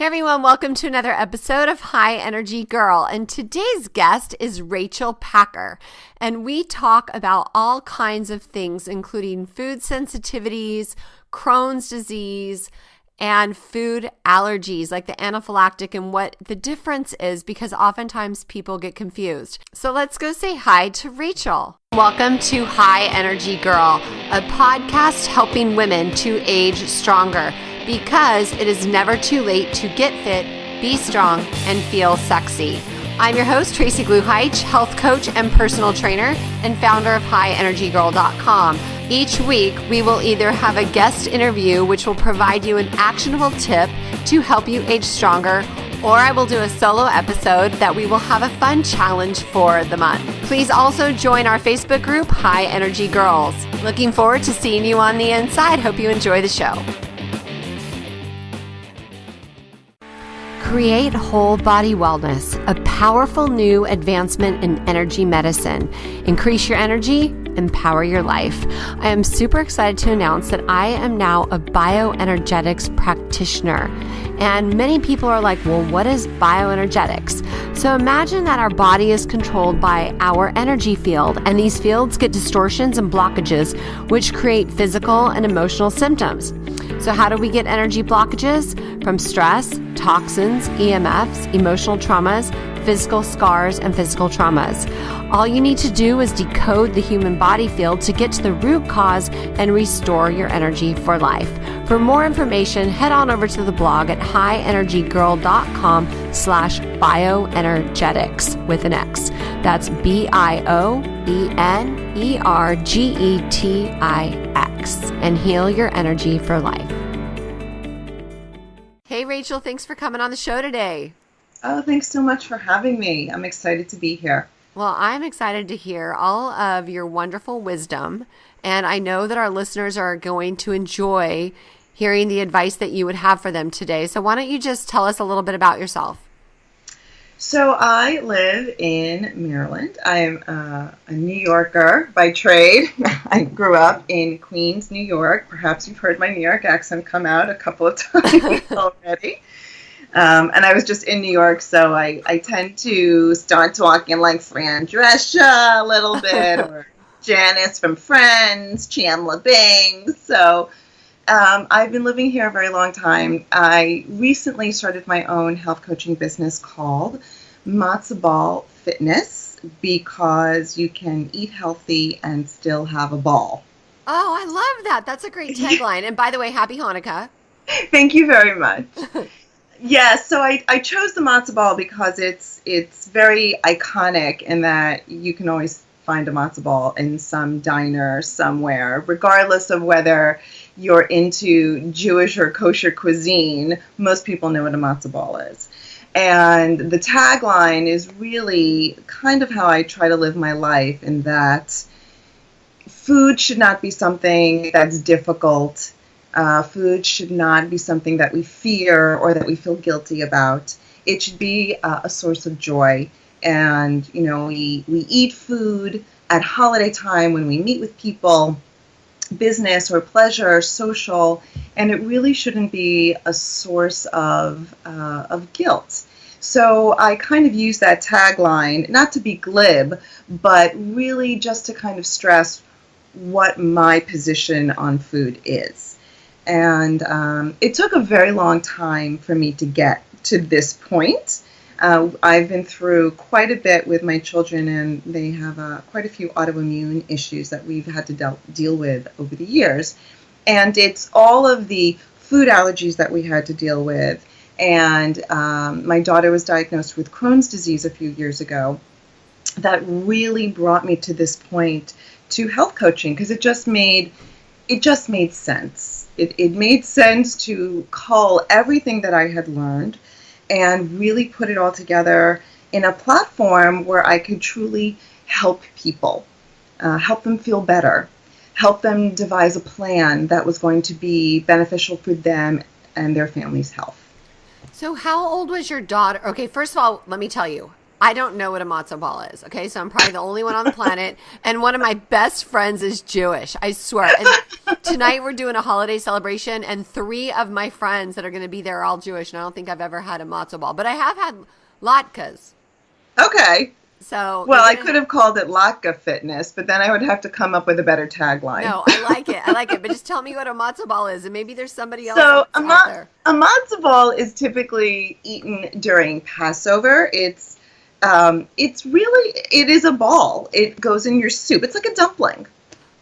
Hey everyone, welcome to another episode of High Energy Girl. And today's guest is Rachel Packer. And we talk about all kinds of things, including food sensitivities, Crohn's disease, and food allergies like the anaphylactic and what the difference is, because oftentimes people get confused. So let's go say hi to Rachel. Welcome to High Energy Girl, a podcast helping women to age stronger, because it is never too late to get fit, be strong, and feel sexy. I'm your host, Tracy Gluheich, health coach and personal trainer, and founder of HighEnergyGirl.com. Each week, we will either have a guest interview, which will provide you an actionable tip to help you age stronger, or I will do a solo episode that we will have a fun challenge for the month. Please also join our Facebook group, High Energy Girls. Looking forward to seeing you on the inside. Hope you enjoy the show. Create Whole Body Wellness, a powerful new advancement in energy medicine. Increase your energy, empower your life. I am super excited to announce that I am now a bioenergetics practitioner. And many people are like, well, what is bioenergetics? So imagine that our body is controlled by our energy field, and these fields get distortions and blockages, which create physical and emotional symptoms. So how do we get energy blockages? From stress, toxins, EMFs, emotional traumas, physical scars, and physical traumas. All you need to do is decode the human body field to get to the root cause and restore your energy for life. For more information, head on over to the blog at highenergygirl.com/bioenergetics with an X. That's BIOENERGETIX, and heal your energy for life. Hey, Rachel, thanks for coming on the show today. Oh, thanks so much for having me. I'm excited to be here. Well, I'm excited to hear all of your wonderful wisdom, and I know that our listeners are going to enjoy hearing the advice that you would have for them today. So why don't you just tell us a little bit about yourself? So I live in Maryland. I'm a New Yorker by trade. I grew up in Queens, New York. Perhaps you've heard my New York accent come out a couple of times already. And I was just in New York, so I tend to start talking like Fran Drescher a little bit, or Janice from Friends, Chandler Bing. So I've been living here a very long time. I recently started my own health coaching business called Matzo Ball Fitness, because you can eat healthy and still have a ball. Oh, I love that. That's a great tagline. And by the way, happy Hanukkah. Thank you very much. Yes, so I chose the matzo ball because it's very iconic in that you can always find a matzo ball in some diner somewhere, regardless of whether you're into Jewish or kosher cuisine. Most people know what a matzo ball is. And the tagline is really kind of how I try to live my life, in that food should not be something that's difficult. Food should not be something that we fear or that we feel guilty about. It should be a source of joy. And, you know, we eat food at holiday time when we meet with people, business or pleasure or social, and it really shouldn't be a source of guilt. So I kind of use that tagline, not to be glib, but really just to kind of stress what my position on food is. And it took a very long time for me to get to this point. I've been through quite a bit with my children, and they have quite a few autoimmune issues that we've had to deal with over the years. And it's all of the food allergies that we had to deal with. And my daughter was diagnosed with Crohn's disease a few years ago. That really brought me to this point to health coaching, because it just made sense. It made sense to cull everything that I had learned and really put it all together in a platform where I could truly help people, help them feel better, help them devise a plan that was going to be beneficial for them and their family's health. So how old was your daughter? Okay, first of all, let me tell you, I don't know what a matzo ball is. Okay, so I'm probably the only one on the planet, and one of my best friends is Jewish. I swear. And tonight we're doing a holiday celebration, and 3 of my friends that are going to be there are all Jewish, and I don't think I've ever had a matzo ball, but I have had latkes. Okay. So well, I could have called it Latka Fitness, but then I would have to come up with a better tagline. No, I like it. But just tell me what a matzo ball is, and maybe there's somebody else out there. A matzo ball is typically eaten during Passover. It is a ball. It goes in your soup. It's like a dumpling,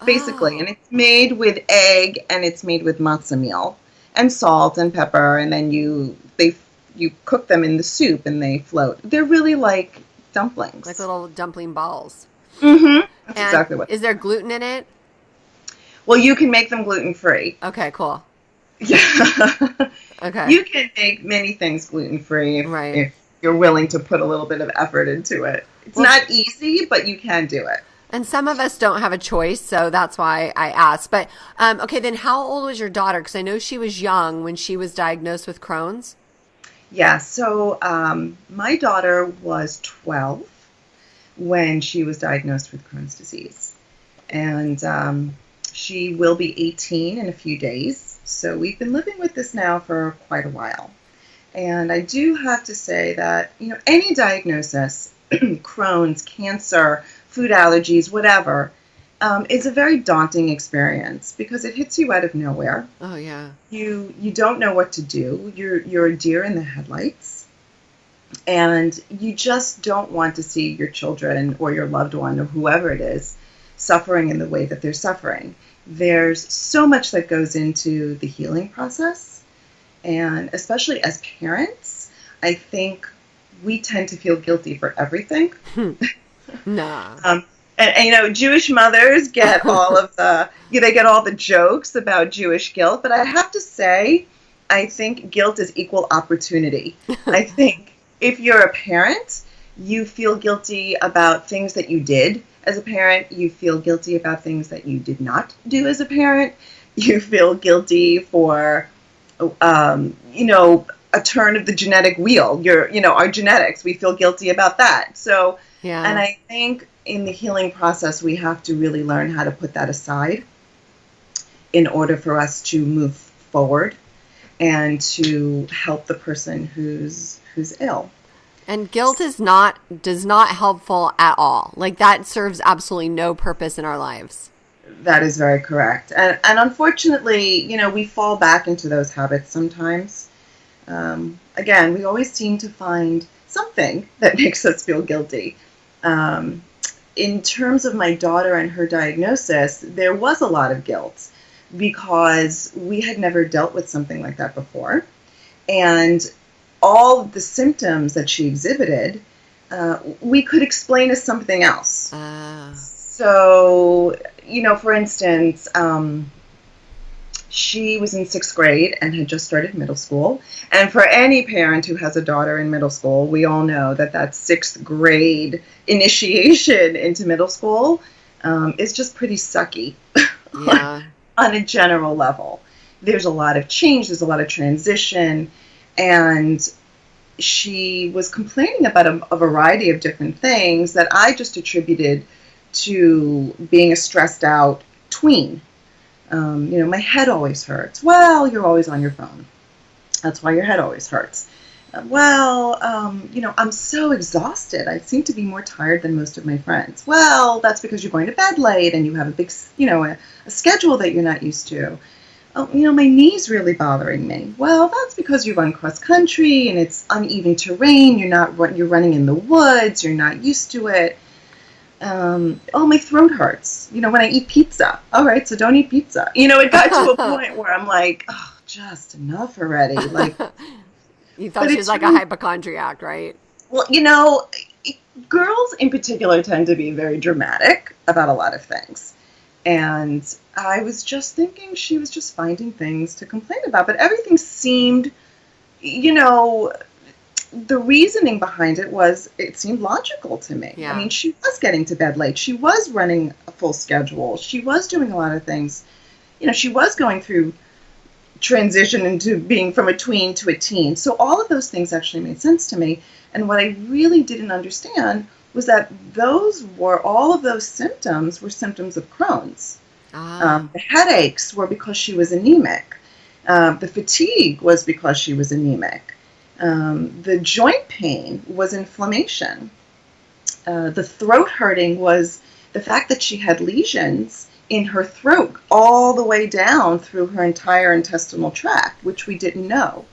basically, and it's made with egg and it's made with matzah meal and salt and pepper, and then you cook them in the soup and they float. They're really like dumplings, like little dumpling balls. Mm-hmm. That's exactly what. Is there gluten in it? Well, you can make them gluten-free. Okay, cool. Yeah. Okay. You can make many things gluten-free if you're willing to put a little bit of effort into it. It's not easy, but you can do it. And some of us don't have a choice, so that's why I asked. But, okay, then how old was your daughter? Because I know she was young when she was diagnosed with Crohn's. Yeah, so my daughter was 12 when she was diagnosed with Crohn's disease. And she will be 18 in a few days. So we've been living with this now for quite a while. And I do have to say that, any diagnosis, Crohn's, cancer, food allergies, whatever, is a very daunting experience because it hits you out of nowhere. Oh, yeah. You don't know what to do. You're a deer in the headlights. And you just don't want to see your children or your loved one or whoever it is suffering in the way that they're suffering. There's so much that goes into the healing process. And especially as parents, I think we tend to feel guilty for everything. Nah. And Jewish mothers get all of they get all the jokes about Jewish guilt. But I have to say, I think guilt is equal opportunity. I think if you're a parent, you feel guilty about things that you did as a parent. You feel guilty about things that you did not do as a parent. You feel guilty for, a turn of the genetic wheel. Our genetics, we feel guilty about that. So, yeah. And I think in the healing process, we have to really learn how to put that aside in order for us to move forward and to help the person who's ill. And guilt does not helpful at all. Like, that serves absolutely no purpose in our lives. That is very correct. And unfortunately, we fall back into those habits sometimes. Again, we always seem to find something that makes us feel guilty. In terms of my daughter and her diagnosis, there was a lot of guilt because we had never dealt with something like that before. And all of the symptoms that she exhibited, we could explain as something else. So, for instance, she was in 6th grade and had just started middle school. And for any parent who has a daughter in middle school, we all know that 6th grade initiation into middle school is just pretty sucky. Yeah. On a general level. There's a lot of change, there's a lot of transition, and she was complaining about a variety of different things that I just attributed to being a stressed out tween. My head always hurts. Well, you're always on your phone. That's why your head always hurts. I'm so exhausted. I seem to be more tired than most of my friends. Well, that's because you're going to bed late and you have a big, a schedule that you're not used to. Oh, my knee's really bothering me. Well, that's because you run cross country and it's uneven terrain. You're running in the woods. You're not used to it. My throat hurts, when I eat pizza. All right, so don't eat pizza. It got to a point where I'm like, oh, just enough already. Like, you thought she was like a hypochondriac, right? Well, girls in particular tend to be very dramatic about a lot of things. And I was just thinking she was just finding things to complain about. But everything seemed, the reasoning behind it seemed logical to me. Yeah. I mean, she was getting to bed late. She was running a full schedule. She was doing a lot of things. She was going through transition into being from a tween to a teen. So all of those things actually made sense to me. And what I really didn't understand was that all of those symptoms were symptoms of Crohn's. The headaches were because she was anemic. The fatigue was because she was anemic. The joint pain was inflammation. The throat hurting was the fact that she had lesions in her throat all the way down through her entire intestinal tract, which we didn't know.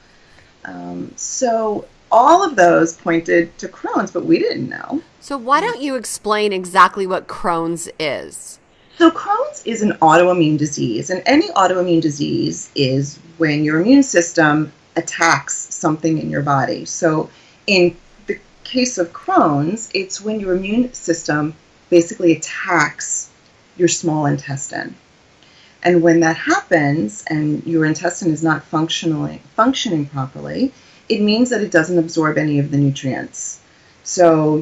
So all of those pointed to Crohn's, but we didn't know. So why don't you explain exactly what Crohn's is? So Crohn's is an autoimmune disease, and any autoimmune disease is when your immune system attacks something in your body. So in the case of Crohn's, it's when your immune system basically attacks your small intestine. And when that happens and your intestine is not functioning properly, it means that it doesn't absorb any of the nutrients. So,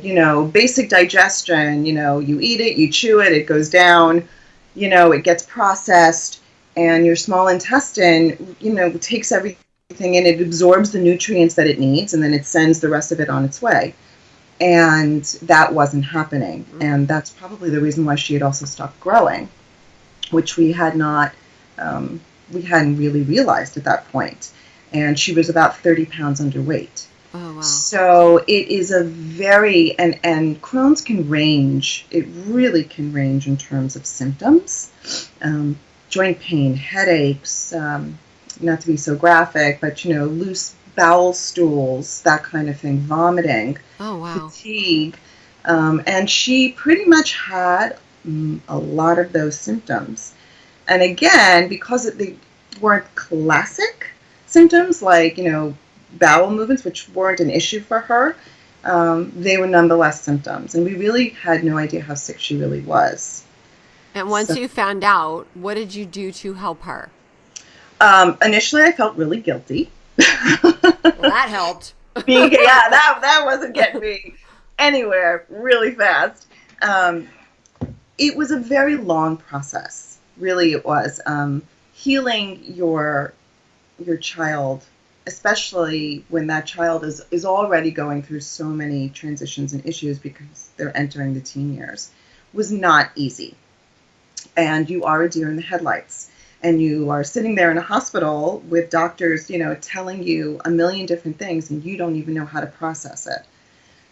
basic digestion, you eat it, you chew it, it goes down, it gets processed, and your small intestine, takes everything in, it absorbs the nutrients that it needs, and then it sends the rest of it on its way. And that wasn't happening. And that's probably the reason why she had also stopped growing, which we hadn't really realized at that point. And she was about 30 pounds underweight. Oh, wow. So it is a very, and Crohn's can range, it really can range in terms of symptoms. Joint pain, headaches, not to be so graphic, but, loose bowel stools, that kind of thing, vomiting, fatigue. And she pretty much had a lot of those symptoms. And again, because they weren't classic symptoms like, bowel movements, which weren't an issue for her, they were nonetheless symptoms. And we really had no idea how sick she really was. And once you found out, what did you do to help her? Initially, I felt really guilty. Well, that helped. That wasn't getting me anywhere really fast. It was a very long process. Really, it was. Healing your child, especially when that child is already going through so many transitions and issues because they're entering the teen years, was not easy. And you are a deer in the headlights. And you are sitting there in a hospital with doctors, telling you a million different things, and you don't even know how to process it.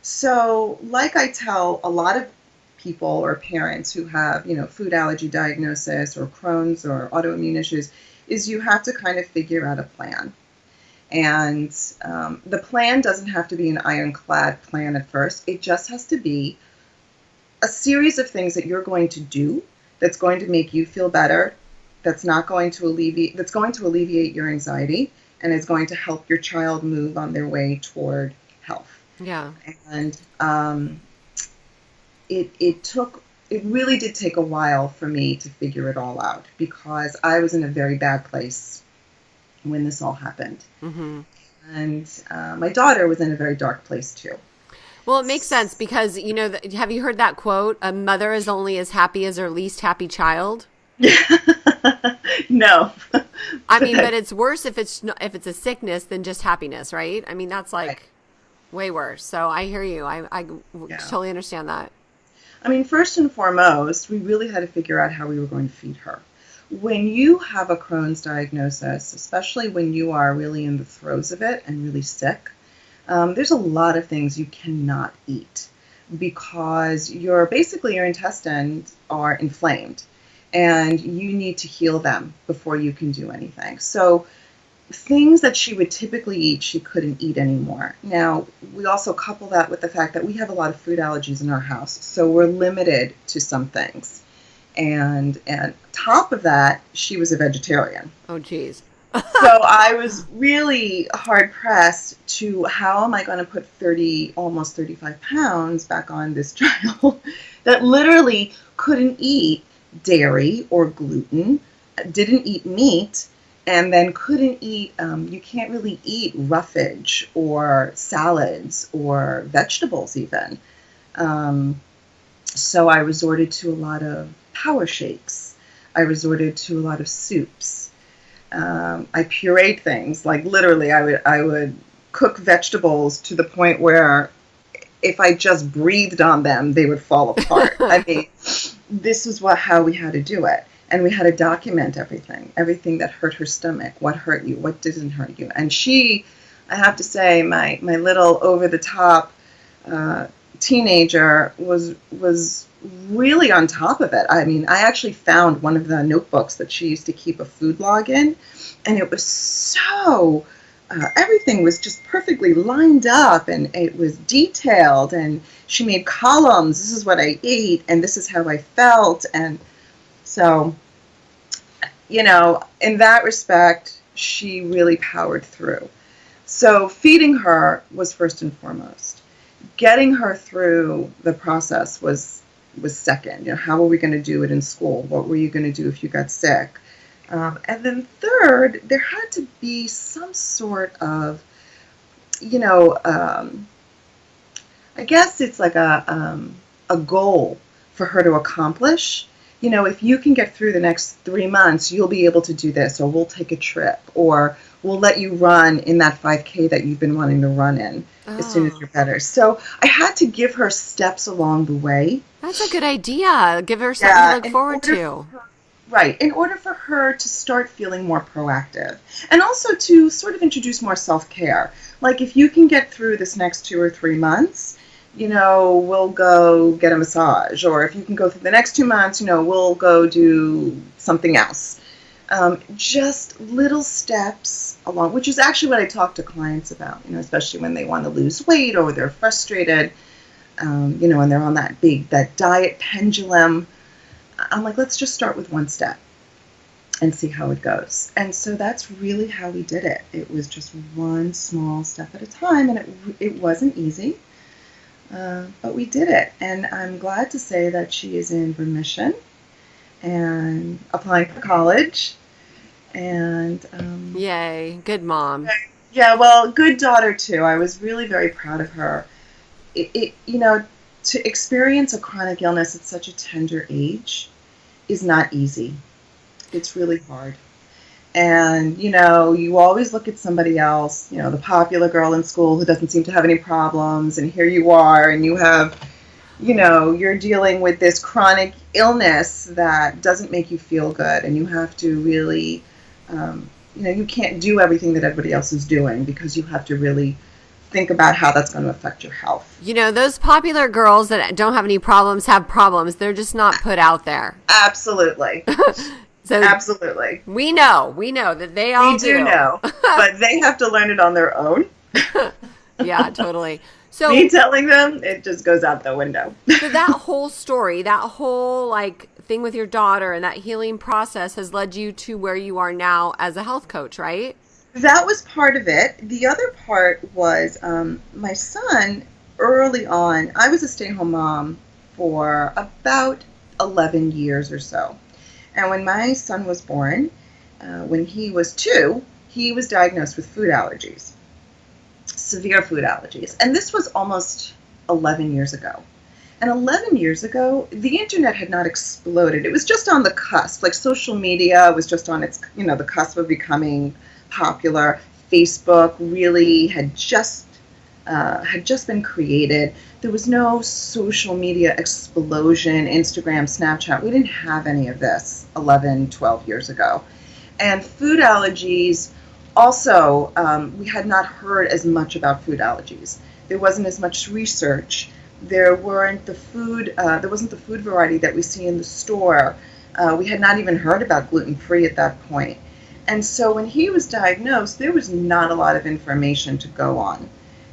So, like I tell a lot of people or parents who have, food allergy diagnosis or Crohn's or autoimmune issues, is you have to kind of figure out a plan. And the plan doesn't have to be an ironclad plan at first. It just has to be a series of things that you're going to do that's going to make you feel better, that's going to alleviate your anxiety, and is going to help your child move on their way toward health. Yeah. And it really did take a while for me to figure it all out, because I was in a very bad place when this all happened. Mm-hmm. And my daughter was in a very dark place too. Well, it makes sense because, have you heard that quote? A mother is only as happy as her least happy child. No. I mean, but it's worse if it's a sickness than just happiness, right? I mean, that's like way worse. So I hear you. I totally understand that. I mean, first and foremost, we really had to figure out how we were going to feed her. When you have a Crohn's diagnosis, especially when you are really in the throes of it and really sick, there's a lot of things you cannot eat because your intestines are inflamed and you need to heal them before you can do anything. So things that she would typically eat, she couldn't eat anymore. Now, we also couple that with the fact that we have a lot of food allergies in our house, so we're limited to some things. And top of that, she was a vegetarian. Oh, geez. So I was really hard pressed to how am I going to put almost 35 pounds back on this child that literally couldn't eat dairy or gluten, didn't eat meat, and then couldn't eat, you can't really eat roughage or salads or vegetables even. So I resorted to a lot of power shakes. I resorted to a lot of soups. I pureed things. Like literally, I would cook vegetables to the point where if I just breathed on them, they would fall apart. I mean, this is how we had to do it. And we had to document everything that hurt her stomach, what hurt you, what didn't hurt you. And she, I have to say, my little over-the-top teenager was really on top of it. I mean, I actually found one of the notebooks that she used to keep a food log in, and it was so, everything was just perfectly lined up, and it was detailed, and she made columns. This is what I ate, and this is how I felt, and so, you know, in that respect, she really powered through. So feeding her was first and foremost. Getting her through the process was second. You know, how were we going to do it in school? What were you going to do if you got sick? And then third, there had to be some sort of, you know, I guess it's like a goal for her to accomplish. You know, if you can get through the next 3 months, you'll be able to do this, or we'll take a trip, or we'll let you run in that 5K that you've been wanting to run in as soon as you're better. So I had to give her steps along the way. That's a good idea. Give her something to look forward to. Right, in order for her to start feeling more proactive. And also to sort of introduce more self-care. Like if you can get through this next 2 or 3 months, you know, we'll go get a massage. Or if you can go through the next 2 months, you know, we'll go do something else. Just little steps along, which is actually what I talk to clients about, you know, especially when they want to lose weight or they're frustrated, you know, and they're on that diet pendulum. I'm like, let's just start with one step and see how it goes. And so that's really how we did it. It was just one small step at a time, and it wasn't easy. But we did it, and I'm glad to say that she is in remission and applying for college. And yay, good mom. Yeah, well, good daughter too. I was really very proud of her. You know, to experience a chronic illness at such a tender age is not easy. It's really hard. And, you know, you always look at somebody else, you know, the popular girl in school who doesn't seem to have any problems, and here you are, and you have, you know, you're dealing with this chronic illness that doesn't make you feel good, and you have to really, you know, you can't do everything that everybody else is doing because you have to really think about how that's going to affect your health. You know, those popular girls that don't have any problems have problems. They're just not put out there. Absolutely. So absolutely. We know that they all do. We do know, but they have to learn it on their own. Yeah, totally. So me telling them, it just goes out the window. So that whole story, that whole like thing with your daughter and that healing process has led you to where you are now as a health coach, right? That was part of it. The other part was my son, early on, I was a stay-at-home mom for about 11 years or so. And when my son was born, when he was 2, he was diagnosed with food allergies, severe food allergies. And this was almost 11 years ago. And 11 years ago, the internet had not exploded. It was just on the cusp. Like social media was just on its, you know, the cusp of becoming popular. Facebook really had just been created. There was no social media explosion, Instagram, Snapchat. We didn't have any of this 11, 12 years ago. And food allergies also, we had not heard as much about food allergies. There wasn't as much research. There wasn't the food variety that we see in the store. We had not even heard about gluten-free at that point. And so when he was diagnosed, there was not a lot of information to go on.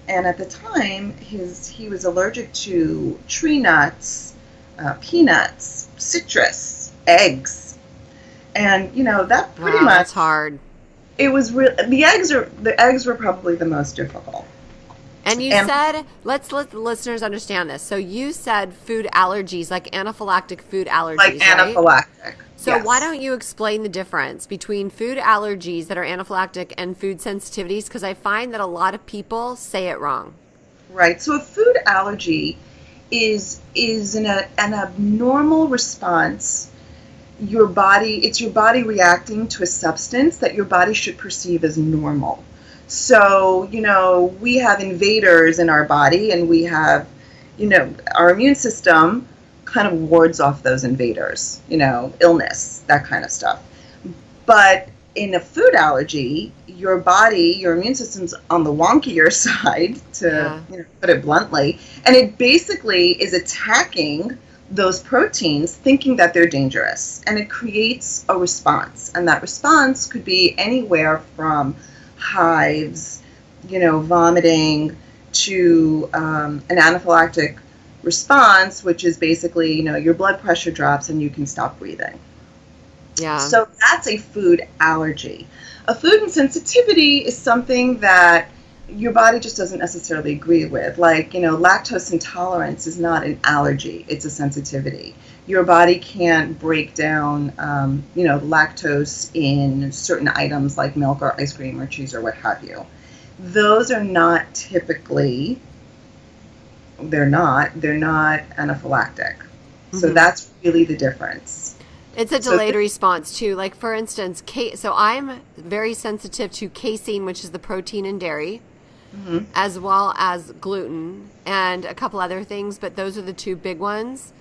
And at the time, he was allergic to tree nuts, peanuts, citrus, eggs. And, you know, that pretty much... That's hard. It was real. The eggs were probably the most difficult. And you said, let's let the listeners understand this. So you said food allergies, like anaphylactic food allergies, like anaphylactic. Right? So yes. Why don't you explain the difference between food allergies that are anaphylactic and food sensitivities? Because I find that a lot of people say it wrong. Right. So a food allergy is an abnormal response it's your body reacting to a substance that your body should perceive as normal. So, we have invaders in our body, and we have, our immune system kind of wards off those invaders, illness, that kind of stuff. But in a food allergy, your immune system's on the wonkier side, to put it bluntly, and it basically is attacking those proteins, thinking that they're dangerous, and it creates a response. And that response could be anywhere from hives, vomiting, to an anaphylactic response, which is basically, your blood pressure drops and you can stop breathing. Yeah. So that's a food allergy. A food insensitivity is something that your body just doesn't necessarily agree with. Like, lactose intolerance is not an allergy, it's a sensitivity. Your body can't break down, lactose in certain items like milk or ice cream or cheese or what have you. Those are not typically, they're not anaphylactic. Mm-hmm. So that's really the difference. It's a delayed response too. Like, for instance, so I'm very sensitive to casein, which is the protein in dairy, mm-hmm. as well as gluten and a couple other things, but those are the two big ones.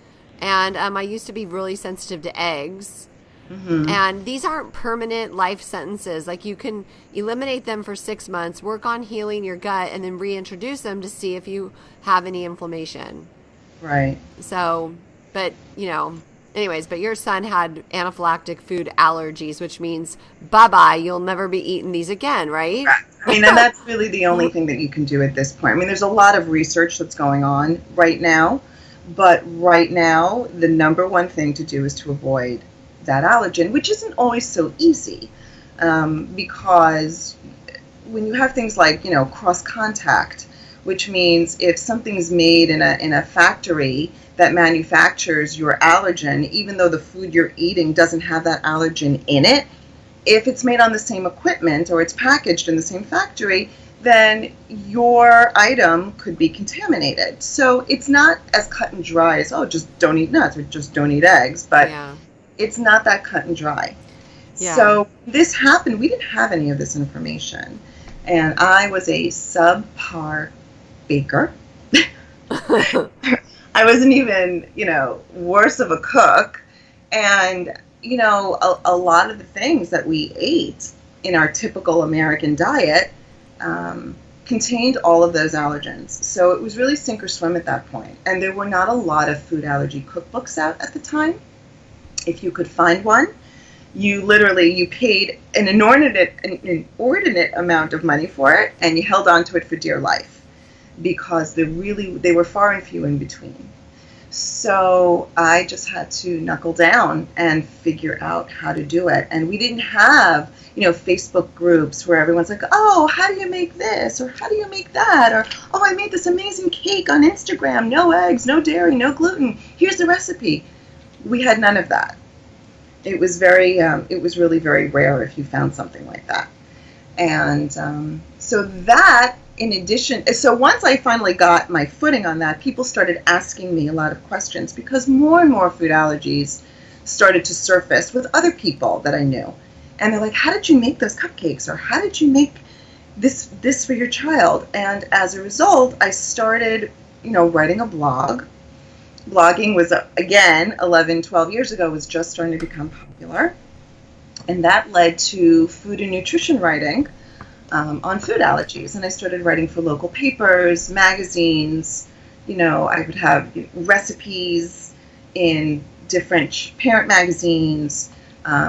And I used to be really sensitive to eggs. Mm-hmm. And these aren't permanent life sentences. Like, you can eliminate them for 6 months, work on healing your gut, and then reintroduce them to see if you have any inflammation. Right. So, but, anyways, but your son had anaphylactic food allergies, which means bye-bye, you'll never be eating these again, right? And that's really the only thing that you can do at this point. There's a lot of research that's going on right now, but right now, the number one thing to do is to avoid that allergen, which isn't always so easy, because when you have things like, cross-contact, which means if something's made in a factory that manufactures your allergen, even though the food you're eating doesn't have that allergen in it, if it's made on the same equipment or it's packaged in the same factory, then your item could be contaminated. So it's not as cut and dry as, just don't eat nuts or just don't eat eggs, but it's not that cut and dry. Yeah. So this happened. We didn't have any of this information. And I was a subpar baker. I wasn't even, worse of a cook. And, a lot of the things that we ate in our typical American diet contained all of those allergens. So it was really sink or swim at that point. And there were not a lot of food allergy cookbooks out at the time. If you could find one, you paid an inordinate amount of money for it, and you held on to it for dear life, because they were far and few in between. So I just had to knuckle down and figure out how to do it. And we didn't have, Facebook groups where everyone's like, oh, how do you make this? Or how do you make that? Or, oh, I made this amazing cake on Instagram. No eggs, no dairy, no gluten. Here's the recipe. We had none of that. It was really very rare if you found something like that. And so that, in addition, so once I finally got my footing on that, people started asking me a lot of questions, because more and more food allergies started to surface with other people that I knew. And they're like, how did you make those cupcakes? Or how did you make this for your child? And as a result, I started, writing a blog. Blogging was, again, 11, 12 years ago, was just starting to become popular. And that led to food and nutrition writing on food allergies. And I started writing for local papers, magazines. I would have recipes in different parent magazines,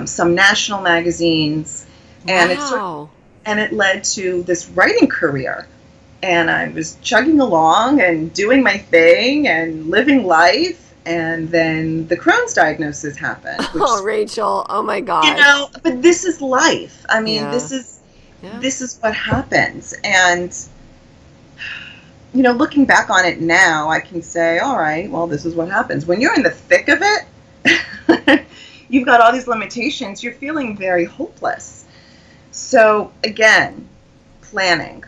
some national magazines. And wow. It led to this writing career. And I was chugging along and doing my thing and living life. And then the Crohn's diagnosis happened. Oh, Rachel. Oh, my God. But this is life. This is what happens. And, looking back on it now, I can say, all right, well, this is what happens. When you're in the thick of it, you've got all these limitations. You're feeling very hopeless. So, again, planning.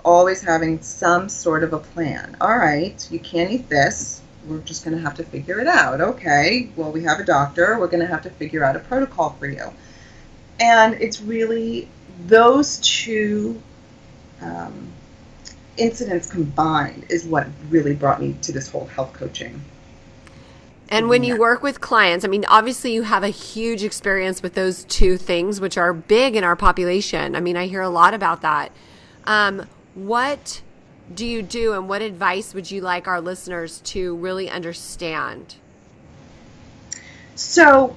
Always having some sort of a plan. All right, you can't eat this. we're just going to have to figure it out. Okay, well, we have a doctor. We're going to have to figure out a protocol for you. And it's really those two incidents combined is what really brought me to this whole health coaching. And when you work with clients, I mean, obviously you have a huge experience with those two things, which are big in our population. I mean, I hear a lot about that. What do you do, and what advice would you like our listeners to really understand? So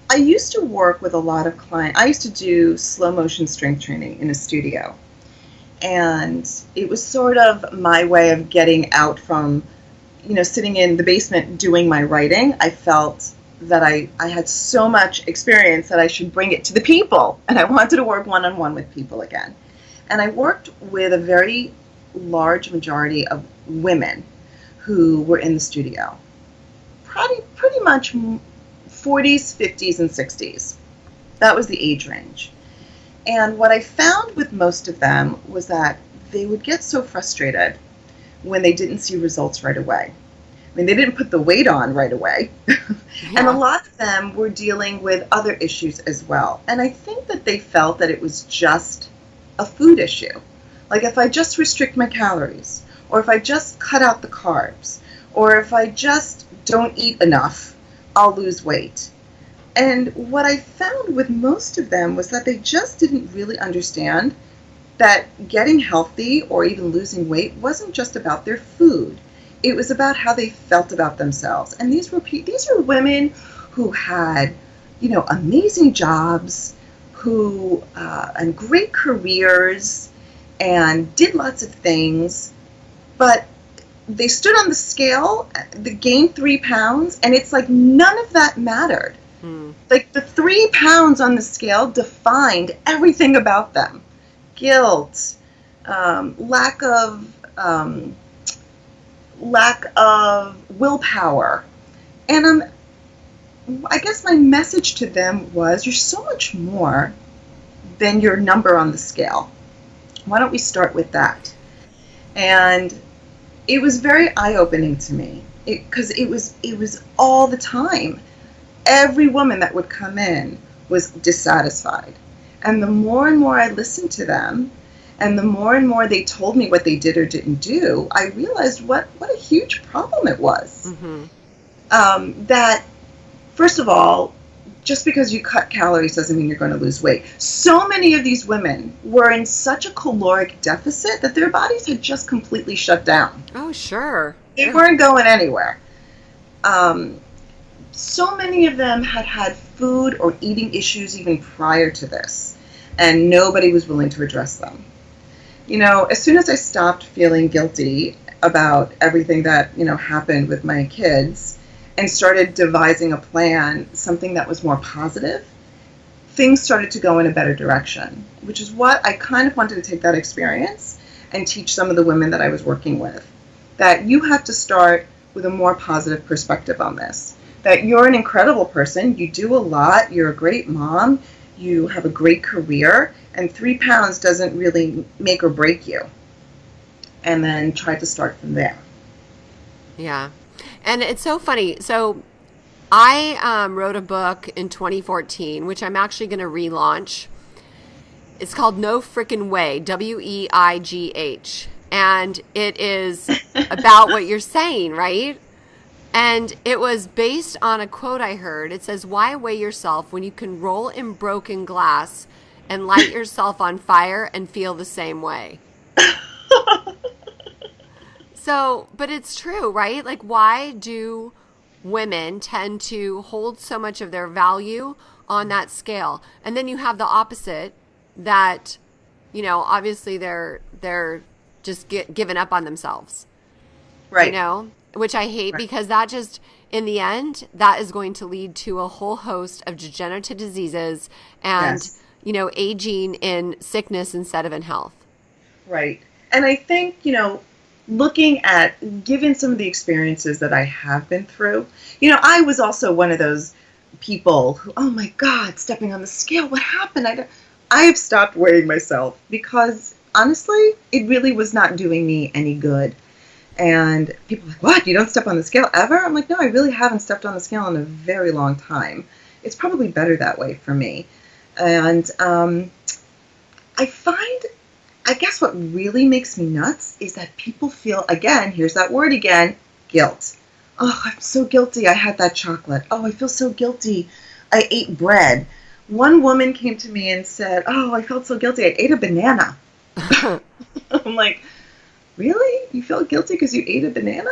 I used to work with a lot of clients. I used to do slow motion strength training in a studio. And it was sort of my way of getting out from, sitting in the basement doing my writing. I felt that I had so much experience that I should bring it to the people. And I wanted to work one-on-one with people again. And I worked with a very large majority of women who were in the studio. Pretty much 40s, 50s, and 60s. That was the age range. And what I found with most of them was that they would get so frustrated when they didn't see results right away. I mean, they didn't put the weight on right away. Yeah. And a lot of them were dealing with other issues as well. And I think that they felt that it was just a food issue. Like if I just restrict my calories, or if I just cut out the carbs, or if I just don't eat enough, I'll lose weight. And what I found with most of them was that they just didn't really understand that getting healthy or even losing weight wasn't just about their food. It was about how they felt about themselves. And these were women who had, amazing jobs, who and great careers, and did lots of things, but they stood on the scale, they gained 3 pounds, and it's like none of that mattered. Like the 3 pounds on the scale defined everything about them. Guilt, lack of willpower. And I guess my message to them was, you're so much more than your number on the scale. Why don't we start with that? And it was very eye-opening to me, because it was all the time. Every woman that would come in was dissatisfied. And the more and more I listened to them, and the more and more they told me what they did or didn't do, I realized what a huge problem it was. Mm-hmm. That, first of all, just because you cut calories doesn't mean you're going to lose weight. So many of these women were in such a caloric deficit that their bodies had just completely shut down. Oh, sure. They weren't going anywhere. So many of them had food or eating issues even prior to this, and nobody was willing to address them. As soon as I stopped feeling guilty about everything that, happened with my kids, and started devising a plan, something that was more positive, things started to go in a better direction, which is what I kind of wanted to take that experience and teach some of the women that I was working with, that you have to start with a more positive perspective on this. That you're an incredible person, you do a lot, you're a great mom, you have a great career, and 3 pounds doesn't really make or break you. And then try to start from there. Yeah. And it's so funny. So I wrote a book in 2014, which I'm actually going to relaunch. It's called No Frickin' Way, WEIGH. And it is about what you're saying, right? And it was based on a quote I heard. It says, "Why weigh yourself when you can roll in broken glass and light yourself on fire and feel the same way?" So, but it's true, right? Like, why do women tend to hold so much of their value on that scale? And then you have the opposite, that, obviously they're just giving up on themselves. Right. Which I hate, because that just, in the end, that is going to lead to a whole host of degenerative diseases and, aging in sickness instead of in health. Right. And I think, looking at, given some of the experiences that I have been through, I was also one of those people who, oh my God, stepping on the scale, what happened? I have stopped weighing myself because, honestly, it really was not doing me any good. And people are like, what? You don't step on the scale ever? I'm like, no, I really haven't stepped on the scale in a very long time. It's probably better that way for me. And I find, I guess what really makes me nuts is that people feel, again, here's that word again, guilt. Oh, I'm so guilty. I had that chocolate. Oh, I feel so guilty. I ate bread. One woman came to me and said, oh, I felt so guilty. I ate a banana. I'm like, really? You feel guilty because you ate a banana?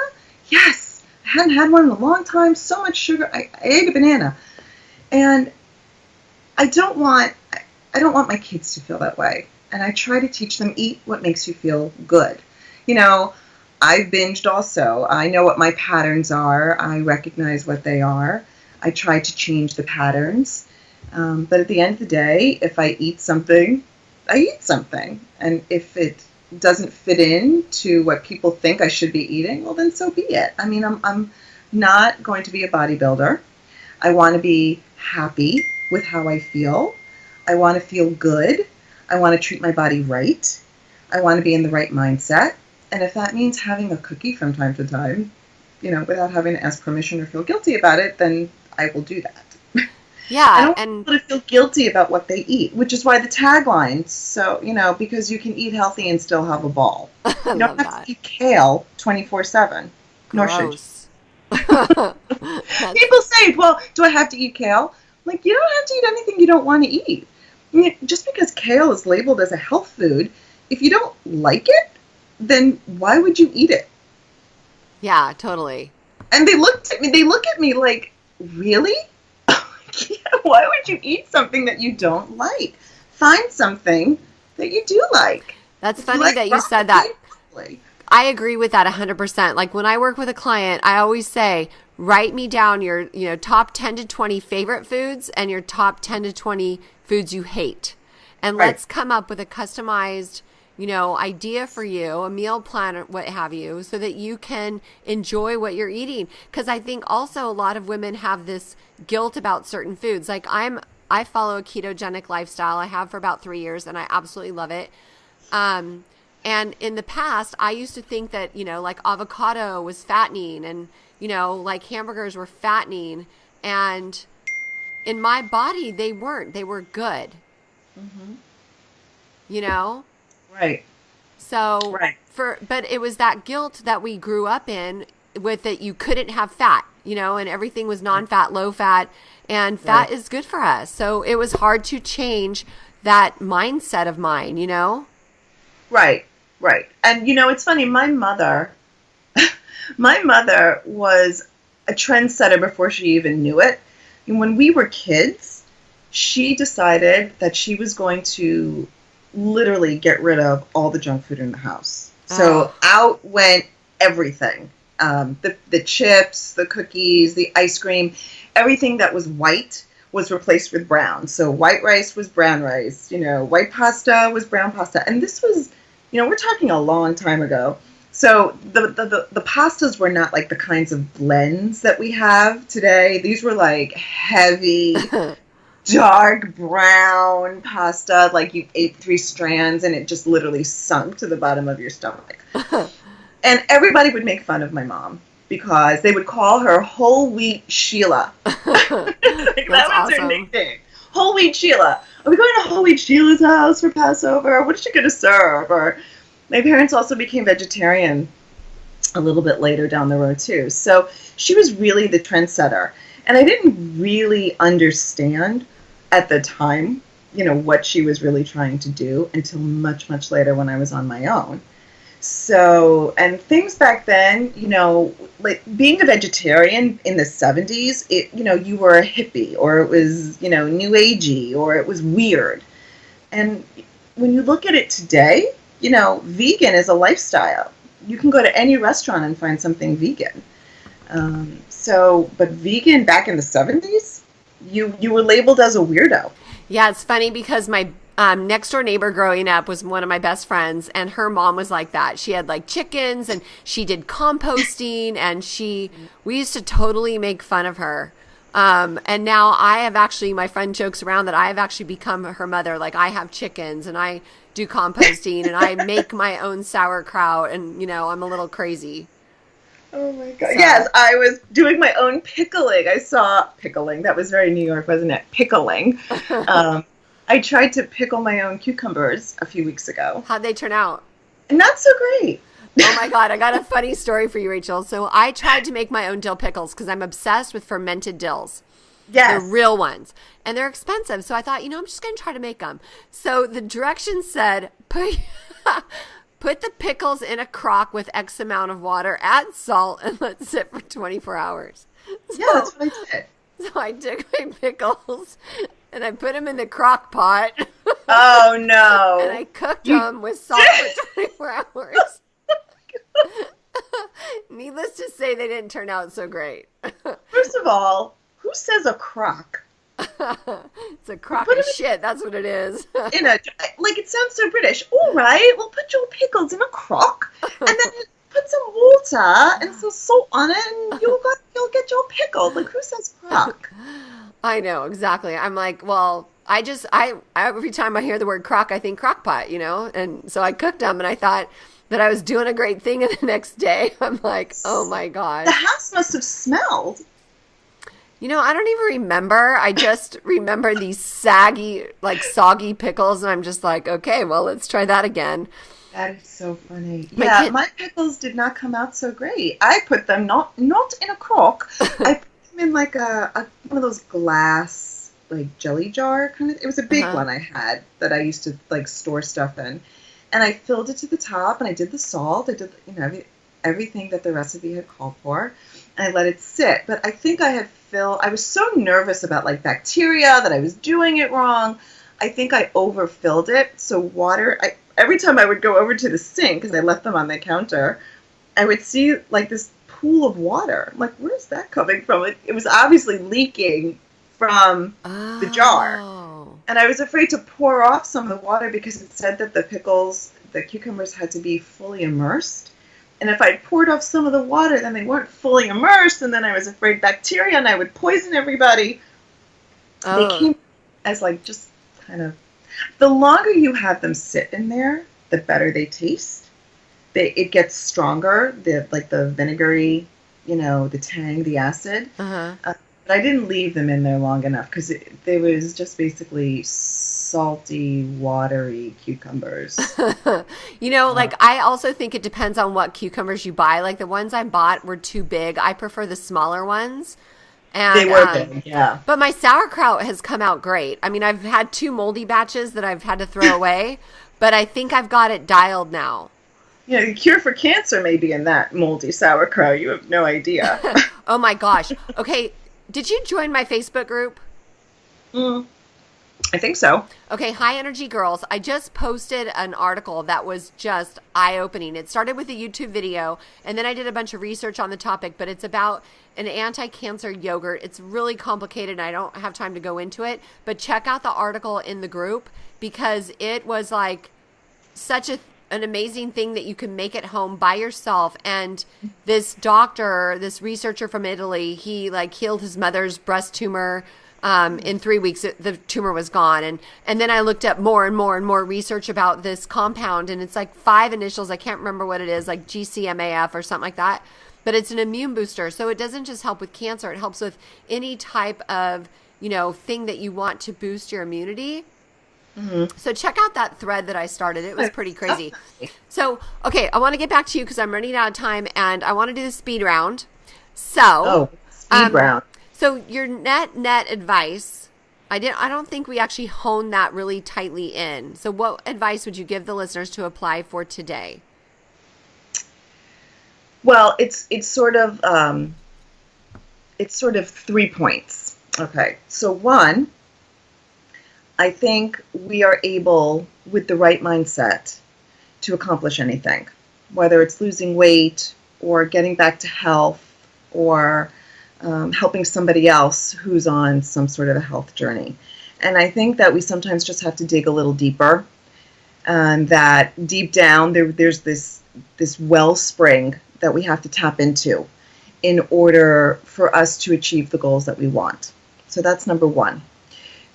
Yes. I hadn't had one in a long time. So much sugar. I ate a banana. And I don't want my kids to feel that way. And I try to teach them, eat what makes you feel good. You know, I've binged also. I know what my patterns are. I recognize what they are. I try to change the patterns. But at the end of the day, if I eat something, I eat something. And if it doesn't fit in to what people think I should be eating, well, then so be it. I mean, I'm not going to be a bodybuilder. I want to be happy with how I feel. I want to feel good. I want to treat my body right. I want to be in the right mindset. And if that means having a cookie from time to time, you know, without having to ask permission or feel guilty about it, then I will do that. Yeah. I don't want people to feel guilty about what they eat, which is why the tagline, so, you know, because you can eat healthy and still have a ball. You don't have to eat kale 24/7. Nor should you. People say, well, do I have to eat kale? Like, you don't have to eat anything you don't want to eat. I mean, just because kale is labeled as a health food, if you don't like it, then why would you eat it? Yeah, totally. And they look at me like, really? Yeah, why would you eat something that you don't like? Find something that you do like. That's funny that you said that. I agree with that 100%. Like when I work with a client, I always say, write me down your, top 10 to 20 favorite foods and your top 10 to 20 foods you hate. And let's come up with a customized, idea for you, a meal plan or what have you, so that you can enjoy what you're eating. Because I think also a lot of women have this guilt about certain foods. Like I follow a ketogenic lifestyle. I have for about 3 years and I absolutely love it. And in the past, I used to think that, like avocado was fattening and, like hamburgers were fattening. And in my body, they weren't. They were good. Mm-hmm. Right. So, but it was that guilt that we grew up in with that you couldn't have fat, and everything was non-fat, low fat, and fat is good for us. So it was hard to change that mindset of mine, Right. And, it's funny, my mother was a trendsetter before she even knew it. And when we were kids, she decided that she was going to literally get rid of all the junk food in the house. So out went everything. The chips, the cookies, the ice cream, everything that was white was replaced with brown. So white rice was brown rice, white pasta was brown pasta. And this was, we're talking a long time ago. So the pastas were not like the kinds of blends that we have today. These were like heavy, dark brown pasta, like you ate 3 strands and it just literally sunk to the bottom of your stomach. And everybody would make fun of my mom because they would call her Whole Wheat Sheila. That was awesome. Her nickname. Whole Wheat Sheila. Are we going to Whole Wheat Sheila's house for Passover? What is she going to serve? Or my parents also became vegetarian a little bit later down the road too. So she was really the trendsetter. And I didn't really understand at the time, what she was really trying to do until much, much later when I was on my own. So, and things back then, like being a vegetarian in the 70s, you were a hippie or it was, new agey or it was weird. And when you look at it today, vegan is a lifestyle. You can go to any restaurant and find something vegan. But vegan back in the 70s, you were labeled as a weirdo. Yeah, it's funny because my next door neighbor growing up was one of my best friends, and her mom was like that. She had like chickens and she did composting, and we used to totally make fun of her. And now my friend jokes around that I have actually become her mother. Like I have chickens and I do composting and I make my own sauerkraut and, I'm a little crazy. Oh my God. So, Yes, I was doing my own pickling. I saw pickling. That was very New York, wasn't it? Pickling. Um, I tried to pickle my own cucumbers a few weeks ago. how'd they turn out? Not so great. Oh my God, I got a funny story for you, Rachel. So I tried to make my own dill pickles because I'm obsessed with fermented dills. Yes. The real ones. And they're expensive. So I thought, I'm just going to try to make them. So the directions said, put the pickles in a crock with X amount of water, add salt, and let sit for 24 hours. So, Yeah, that's what I did. So I took my pickles and I put them in the crock pot. Oh, no. And I cooked them with salt for 24 hours. Needless to say, they didn't turn out so great. First of all, who says a crock? It's a crock of shit. That's what it is. It sounds so British. All right, we'll put your pickles in a crock, and then put some water and some salt on it, and you'll get your pickle. Like, who says crock? I know, exactly. I'm like, well, I every time I hear the word crock, I think crock pot, and so I cooked them, and I thought that I was doing a great thing, and the next day I'm like, oh my God. The house must have smelled. I don't even remember. I just remember these saggy, soggy pickles, and I'm just like, okay, well, let's try that again. That is so funny. My pickles did not come out so great. I put them not in a crock. I put them in one of those glass jelly jar kind of. It was a big one I had that I used to store stuff in, and I filled it to the top, and I did the salt. I did everything that the recipe had called for, and I let it sit. But I think I was so nervous about bacteria that I was doing it wrong. I think I overfilled it. So water, every time I would go over to the sink, because I left them on the counter, I would see this pool of water. I'm like, where's that coming from? It was obviously leaking from the jar. And I was afraid to pour off some of the water because it said that the cucumbers had to be fully immersed. And if I poured off some of the water, then they weren't fully immersed, and then I was afraid bacteria, and I would poison everybody. They came as just kind of... The longer you have them sit in there, the better they taste. It gets stronger, the vinegary, the tang, the acid. But I didn't leave them in there long enough because they was just basically salty, watery cucumbers. I also think it depends on what cucumbers you buy. The ones I bought were too big. I prefer the smaller ones. And, they were big, yeah. But my sauerkraut has come out great. I mean, I've had 2 moldy batches that I've had to throw away, but I think I've got it dialed now. Yeah, the cure for cancer may be in that moldy sauerkraut. You have no idea. Oh my gosh. Okay, did you join my Facebook group? I think so. Okay, High Energy Girls. I just posted an article that was just eye-opening. It started with a YouTube video, and then I did a bunch of research on the topic, but it's about an anti-cancer yogurt. It's really complicated, and I don't have time to go into it, but check out the article in the group because it was such an amazing thing that you can make at home by yourself. And this doctor, this researcher from Italy, he healed his mother's breast tumor. In 3 weeks, the tumor was gone. And then I looked up more and more and more research about this compound, and it's 5 initials. I can't remember what it is, GCMAF or something like that. But it's an immune booster. So it doesn't just help with cancer. It helps with any type of, thing that you want to boost your immunity. So check out that thread that I started. It was pretty crazy. So, okay, I want to get back to you because I'm running out of time, and I want to do the speed round. So, speed round. So your net advice, I don't think we actually honed that really tightly in. So what advice would you give the listeners to apply for today? Well, it's sort of 3 points. Okay. So 1, I think we are able, with the right mindset, to accomplish anything, whether it's losing weight or getting back to health or helping somebody else who's on some sort of a health journey. And I think that we sometimes just have to dig a little deeper, and that deep down there's this wellspring that we have to tap into in order for us to achieve the goals that we want. So that's number 1.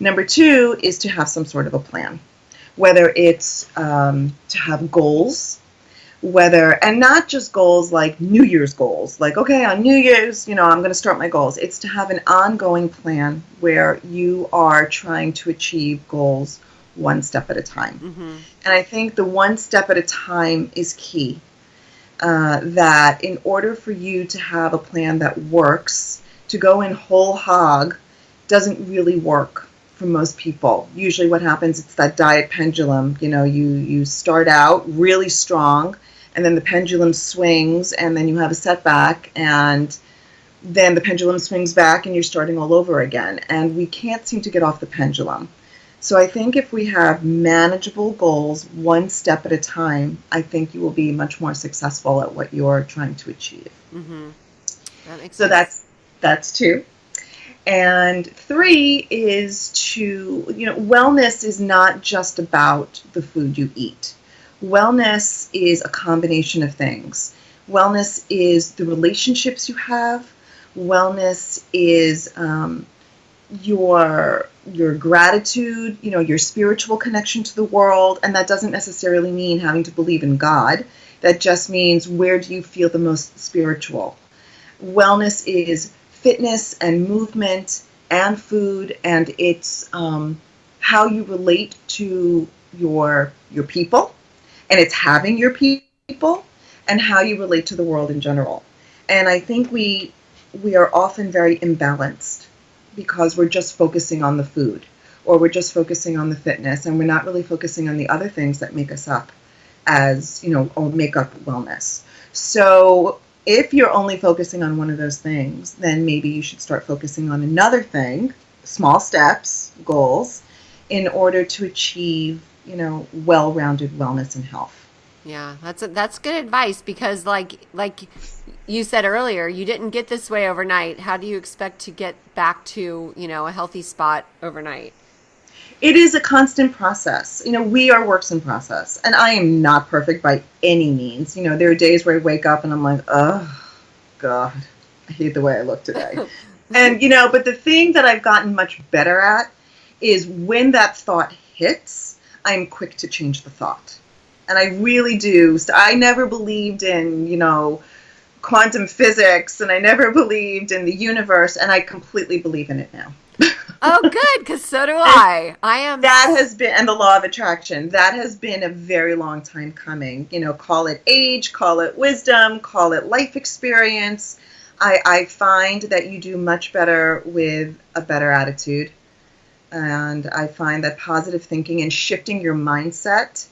Number 2 is to have some sort of a plan, whether it's to have goals, and not just goals like New Year's goals, like, okay, on New Year's, I'm going to start my goals. It's to have an ongoing plan where you are trying to achieve goals one step at a time. Mm-hmm. And I think the one step at a time is key. That in order for you to have a plan that works, to go in whole hog doesn't really work for most people. Usually what happens, it's that diet pendulum. You start out really strong, and then the pendulum swings, and then you have a setback, and then the pendulum swings back, and you're starting all over again. And we can't seem to get off the pendulum. So I think if we have manageable goals, one step at a time, I think you will be much more successful at what you're trying to achieve. Mm-hmm. That makes so sense. That's 2. And 3 is wellness is not just about the food you eat. Wellness is a combination of things. Wellness is the relationships you have. Wellness is your gratitude, your spiritual connection to the world. And that doesn't necessarily mean having to believe in God. That just means, where do you feel the most spiritual? Wellness is fitness and movement and food, and it's how you relate to your people, and it's having your people, and how you relate to the world in general. And I think we are often very imbalanced because we're just focusing on the food, or we're just focusing on the fitness, and we're not really focusing on the other things that make us up or make up wellness. So if you're only focusing on one of those things, then maybe you should start focusing on another thing, small steps, goals, in order to achieve, well-rounded wellness and health. Yeah, that's good advice, because like you said earlier, you didn't get this way overnight. How do you expect to get back to, a healthy spot overnight? It is a constant process. We are works in process, and I am not perfect by any means. There are days where I wake up and I'm like, oh God, I hate the way I look today. And, but the thing that I've gotten much better at is when that thought hits, I'm quick to change the thought. And I really do. So I never believed in, quantum physics, and I never believed in the universe, and I completely believe in it now. Oh, good, because so do I. That has been, and the law of attraction, that has been a very long time coming. Call it age, call it wisdom, call it life experience. I find that you do much better with a better attitude. And I find that positive thinking and shifting your mindset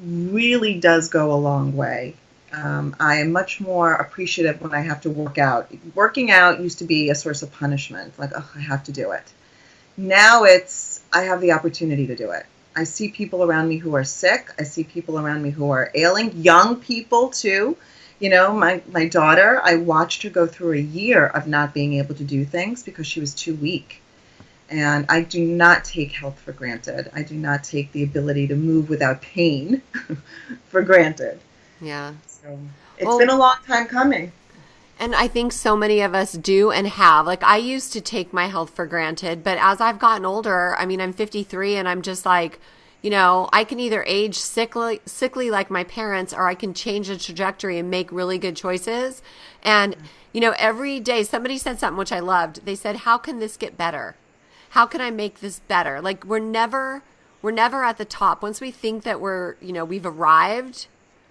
really does go a long way. I am much more appreciative when I have to work out. Working out used to be a source of punishment, like, oh, I have to do it. Now I have the opportunity to do it. I see people around me who are sick. I see people around me who are ailing, young people too. My daughter, I watched her go through a year of not being able to do things because she was too weak. And I do not take health for granted. I do not take the ability to move without pain for granted. Yeah. So it's been a long time coming. And I think so many of us do and have. Like, I used to take my health for granted, but as I've gotten older, I'm 53, and I'm just like, I can either age sickly like my parents, or I can change the trajectory and make really good choices. And, every day somebody said something which I loved. They said, how can this get better? How can I make this better? Like, we're never at the top. Once we think that we've arrived,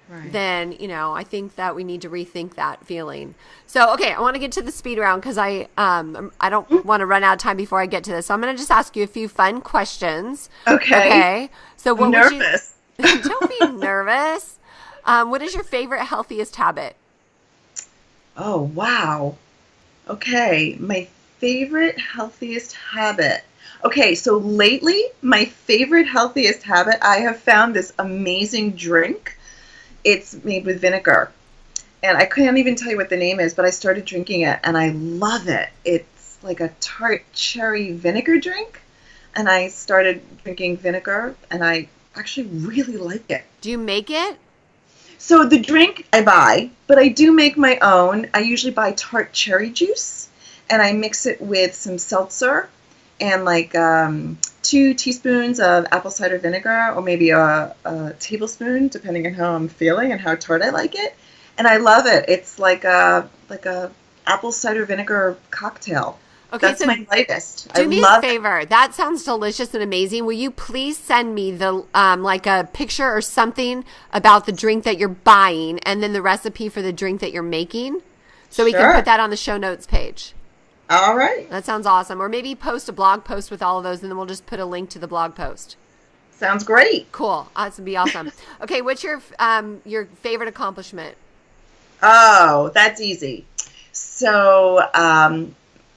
right, then, I think that we need to rethink that feeling. So, okay, I want to get to the speed round because I don't want to run out of time before I get to this. So I'm going to just ask you a few fun questions. Okay. So what I'm nervous. Don't be nervous. What is your favorite healthiest habit? Oh, wow. Okay, my favorite healthiest habit. Okay, so lately, my favorite healthiest habit, I have found this amazing drink. It's made with vinegar. And I can't even tell you what the name is, but I started drinking it, and I love it. It's like a tart cherry vinegar drink. And I started drinking vinegar, and I actually really like it. Do you make it? So the drink I buy, but I do make my own. I usually buy tart cherry juice, and I mix it with some seltzer and 2 teaspoons of apple cider vinegar, or maybe a tablespoon, depending on how I'm feeling and how tart I like it. And I love it. It's like a apple cider vinegar cocktail. Okay, That's so my lightest. do me a favor. That sounds delicious and amazing. Will you please send me the like a picture or something about the drink that you're buying, and then the recipe for the drink that you're making, so we can put that on the show notes page. All right. That sounds awesome. Or maybe post a blog post with all of those, and then we'll just put a link to the blog post. Sounds great. Cool. That's gonna be awesome. Okay, what's your favorite accomplishment? Oh, that's easy. So,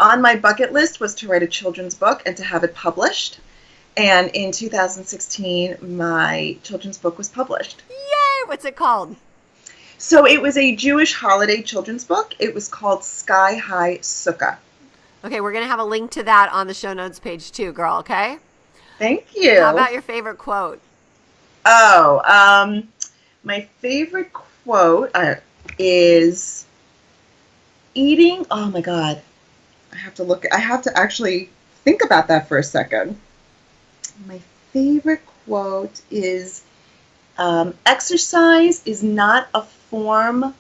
on my bucket list was to write a children's book and to have it published. And in 2016, my children's book was published. Yay! What's it called? So it was a Jewish holiday children's book. It was called Sky High Sukkah. Okay, we're going to have a link to that on the show notes page too, girl, okay? Thank you. How about your favorite quote? Oh, my favorite quote is eating. Oh my God. I have to actually think about that for a second. My favorite quote is, exercise is not a form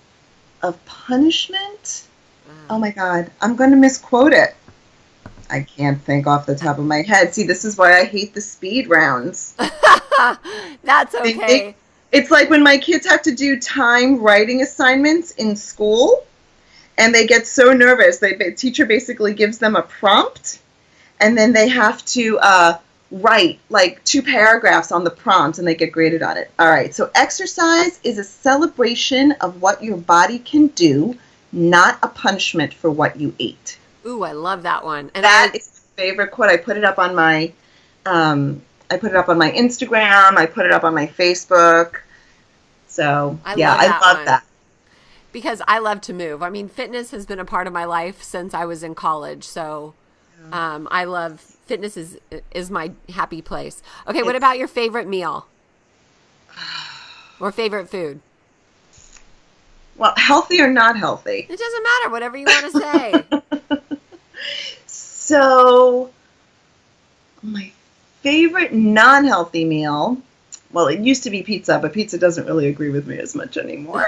of punishment. Oh my God, I'm going to misquote it. I can't think off the top of my head. See, this is why I hate the speed rounds. That's okay. It's like when my kids have to do time writing assignments in school, and they get so nervous. The teacher basically gives them a prompt, and then they have to write like 2 paragraphs on the prompt, and they get graded on it. All right, so exercise is a celebration of what your body can do, not a punishment for what you ate. Ooh, I love that one. And that is my favorite quote. I put it up on my Instagram. I put it up on my Facebook. So I love that. Because I love to move. I mean, fitness has been a part of my life since I was in college. So I love fitness is my happy place. Okay, what about your favorite meal? Or favorite food? Well, healthy or not healthy? It doesn't matter. Whatever you want to say. So, my favorite non-healthy meal, well, it used to be pizza, but pizza doesn't really agree with me as much anymore.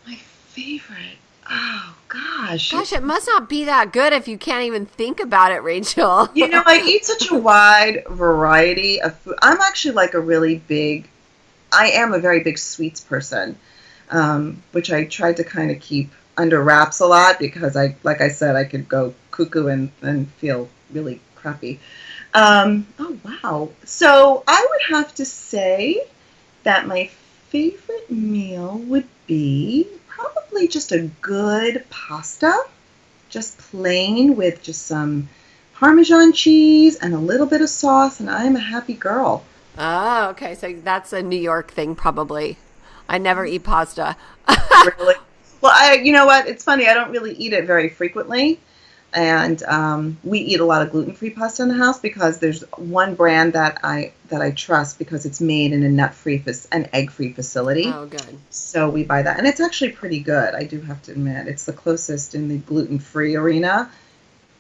My favorite, oh gosh. Gosh, it must not be that good if you can't even think about it, Rachel. You know, I eat such a wide variety of food. I'm actually like I am a very big sweets person, which I tried to kind of keep under wraps a lot because like I said, I could go cuckoo and feel really crappy. Oh, wow. So I would have to say that my favorite meal would be probably just a good pasta, just plain with just some Parmesan cheese and a little bit of sauce, and I'm a happy girl. Oh, okay. So that's a New York thing, probably. I never eat pasta. Really? Well, you know what? It's funny. I don't really eat it very frequently. And we eat a lot of gluten-free pasta in the house because there's one brand that I trust because it's made in a nut-free and egg-free facility. Oh, good. So we buy that. And it's actually pretty good, I do have to admit. It's the closest in the gluten-free arena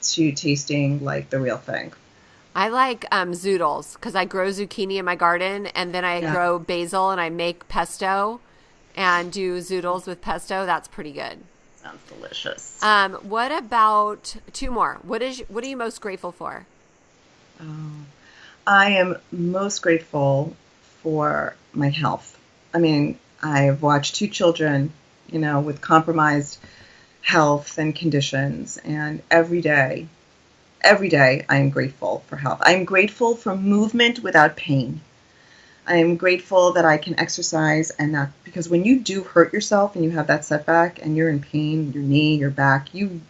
to tasting like the real thing. I like zoodles because I grow zucchini in my garden, and then I grow basil, and I make pesto and do zoodles with pesto. That's pretty good. Sounds delicious. What about 2 more? What are you most grateful for? Oh, I am most grateful for my health. I mean, I've watched 2 children, with compromised health and conditions, and every day I am grateful for health. I am grateful for movement without pain. I am grateful that I can exercise and not, because when you do hurt yourself and you have that setback and you're in pain, your knee, your back, you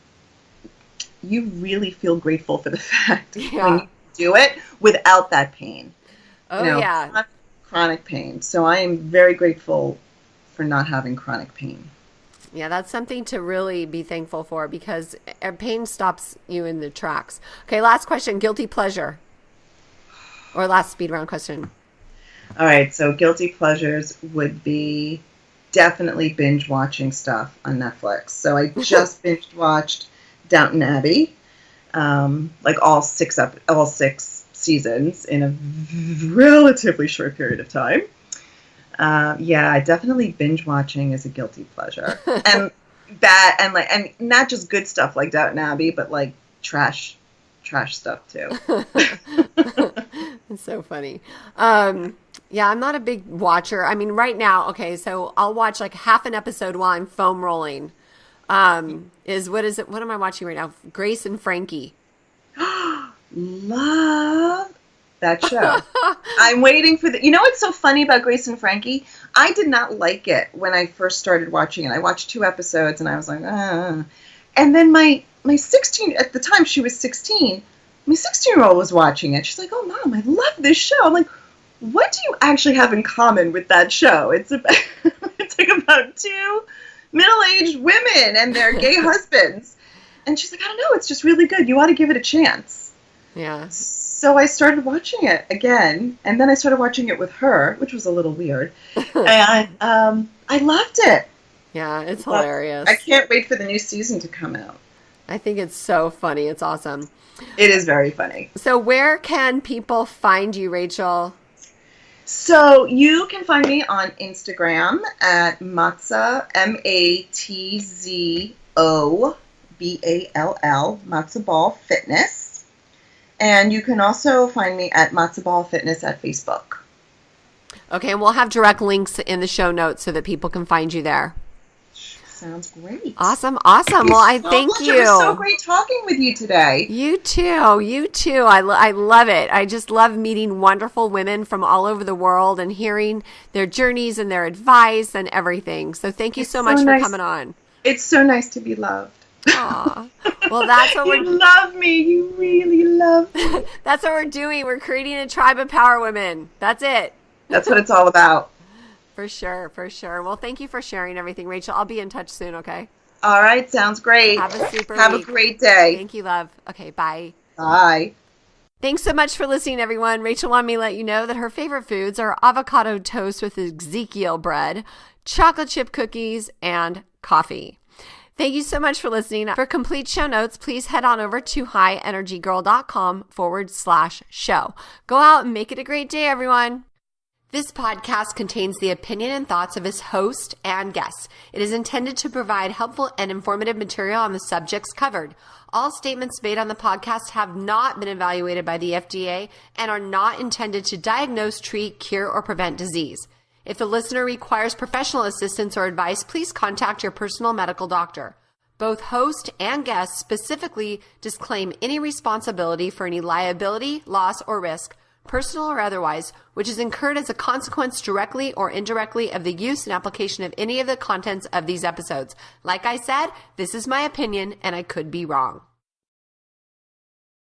really feel grateful for the fact when you do it without that pain. Oh, Chronic pain. So I am very grateful for not having chronic pain. Yeah, that's something to really be thankful for because pain stops you in the tracks. Okay, last question, guilty pleasure. Or last speed round question. All right, so guilty pleasures would be definitely binge watching stuff on Netflix. So I just binge watched Downton Abbey, like all six seasons in a relatively short period of time. Yeah, definitely binge watching is a guilty pleasure. And not just good stuff like Downton Abbey, but like trash stuff too. It's so funny. Yeah, I'm not a big watcher. I mean, right now, okay, so I'll watch like half an episode while I'm foam rolling. What am I watching right now? Grace and Frankie. Love that show. I'm waiting for you know what's so funny about Grace and Frankie? I did not like it when I first started watching it. I watched 2 episodes and I was like, And then my 16, at the time she was 16, my 16-year-old was watching it. She's like, oh, Mom, I love this show. I'm like, what do you actually have in common with that show? It's like about 2 middle-aged women and their gay husbands. And she's like, I don't know, it's just really good. You ought to give it a chance. Yeah. So I started watching it again, and then I started watching it with her, which was a little weird. And I loved it. Yeah, it's hilarious. I can't wait for the new season to come out. I think it's so funny. It's awesome. It is very funny. So where can people find you, Rachel? So you can find me on Instagram at Matzo, MATZOBALL, Matzo Ball Fitness. And you can also find me at Matzo Ball Fitness at Facebook. Okay, and we'll have direct links in the show notes so that people can find you there. Sounds great. Awesome. Well, I thank you. It was so great talking with you today. You too. I love it. I just love meeting wonderful women from all over the world and hearing their journeys and their advice and everything. So thank you so much for coming on. It's so nice to be loved. Aw. Well, that's what you love me. You really love me. That's what we're doing. We're creating a tribe of power women. That's it. That's what it's all about. For sure. Well, thank you for sharing everything, Rachel. I'll be in touch soon, okay? All right. Sounds great. Have a super Have week. a great day. Thank you, love. Okay, bye. Bye. Thanks so much for listening, everyone. Rachel wanted me to let you know that her favorite foods are avocado toast with Ezekiel bread, chocolate chip cookies, and coffee. Thank you so much for listening. For complete show notes, please head on over to highenergygirl.com/show. Go out and make it a great day, everyone. This podcast contains the opinion and thoughts of its host and guests. It is intended to provide helpful and informative material on the subjects covered. All statements made on the podcast have not been evaluated by the FDA and are not intended to diagnose, treat, cure, or prevent disease. If the listener requires professional assistance or advice, please contact your personal medical doctor. Both host and guest specifically disclaim any responsibility for any liability, loss, or risk, personal or otherwise, which is incurred as a consequence directly or indirectly of the use and application of any of the contents of these episodes. Like I said, this is my opinion and I could be wrong.